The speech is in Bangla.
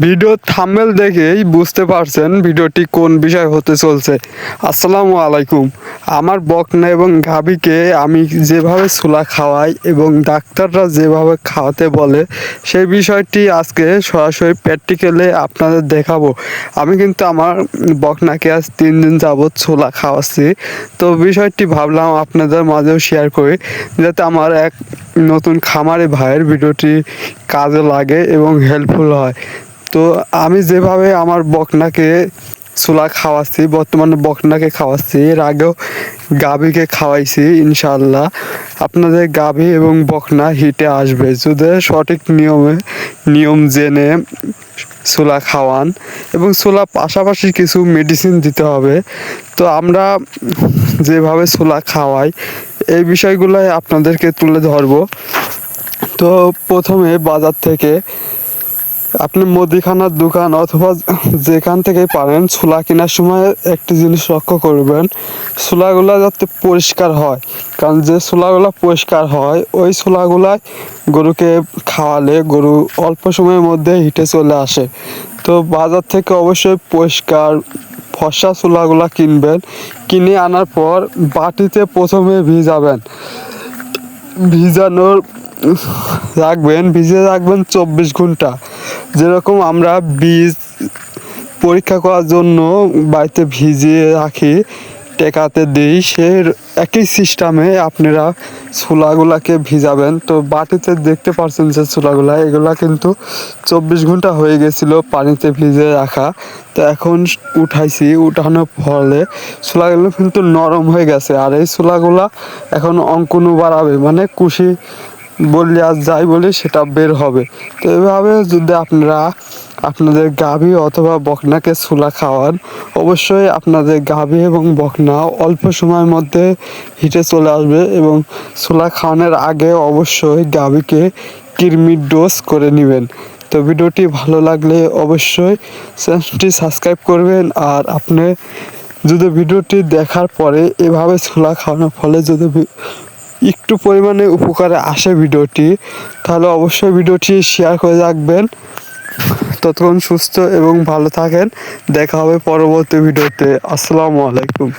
ভিডিও থাম্বনেল দেখেই বুঝতে পারছেন ভিডিওটি কোন বিষয় হতে চলছে। আসসালামু আলাইকুম। আমার বকনা এবং গাভীকে আমি যেভাবে ছোলা খাওয়াই এবং ডাক্তাররা যেভাবে খাওয়াতে বলে সেই বিষয়টি আজকে সরাসরি প্র্যাকটিক্যালে আপনাদের দেখাবো। আমি কিন্তু আমার বকনাকে আজ 3 দিন যাবৎ ছোলা খাওয়াচ্ছি। তো বিষয়টি ভাবলাম আপনাদের মাঝেও শেয়ার করি, যাতে আমার এক নতুন খামারি ভাইয়ের ভিডিওটি কাজে লাগে এবং হেল্পফুল হয়। তো আমি যেভাবে আমার বকনাকে ছোলা খাওয়াচ্ছি, বর্তমানে বকনাকে খাওয়াচ্ছি, এর আগেও গাভীকে খাওয়াইছি। ইনশাআল্লাহ আপনাদের গাভী এবং বকনা হিটে আসবে যদি সঠিক নিয়ম জেনে ছোলা খাওয়ান, এবং ছোলা পাশাপাশি কিছু মেডিসিন দিতে হবে। তো আমরা যেভাবে ছোলা খাওয়াই এই বিষয়গুলোই আপনাদেরকে তুলে ধরবো। তো প্রথমে বাজার থেকে আপনি মুদিখানার দোকান অথবা যেখান থেকেই পারেন ছোলা কেনার সময় একটি জিনিস লক্ষ্য করবেন, ছোলাগুলো যাতে পরিষ্কার হয়। কারণ যে ছোলাগুলো পরিষ্কার হয় ওই ছোলাগুলাই গরুকে খাওয়ালে গরু অল্প সময়ের মধ্যে হিটে চলে আসে। তো বাজার থেকে অবশ্যই পরিষ্কার ফর্সা ছোলাগুলো কিনবেন। কিনে আনার পর বাটিতে প্রথমে ভিজাবেন, ভিজিয়ে রাখবেন 24 ঘন্টা। যেরকম আমরা বীজ পরীক্ষা করার জন্য বাড়িতে ভিজিয়ে রাখি, টেকাতে দিই, সে একই সিস্টেমে আপনারা ছোলাগুলাকে ভিজাবেন। তো বাটিতে দেখতে পাচ্ছেন যে ছোলাগুলা, এগুলা কিন্তু 24 ঘন্টা হয়ে গেছিলো পানিতে ভিজে রাখা। তো এখন উঠানোর ফলে ছোলাগুলো কিন্তু নরম হয়ে গেছে। আর এই ছোলাগুলা এখন অঙ্কুনু বাড়াবে, মানে কুশি বললে আর যাই বলি সেটা বের হবে। তো এভাবে যদি আপনারা আপনাদের গাভী অথবা বকনাকে ছোলা খাওয়ান, অবশ্যই আপনাদের গাভী এবং বকনা অল্প সময়ের মধ্যে হিটে চলে আসবে। এবং ছোলা খাওয়ানোর আগে অবশ্যই গাভীকে কৃমির ডোজ করে নেবেন। তো ভিডিওটি ভালো লাগলে অবশ্যই চ্যানেলটি সাবস্ক্রাইব করবেন। আর আপনি যদি ভিডিওটি দেখার পরে এভাবে ছোলা খাওয়ানোর ফলে যদি একটু পরিমাণে উপকারে আসে ভিডিওটি, তাহলে অবশ্যই ভিডিওটি শেয়ার করে রাখবেন। ততক্ষণ সুস্থ এবং ভালো থাকেন। দেখা হবে পরবর্তী ভিডিওতে। আসসালামু আলাইকুম।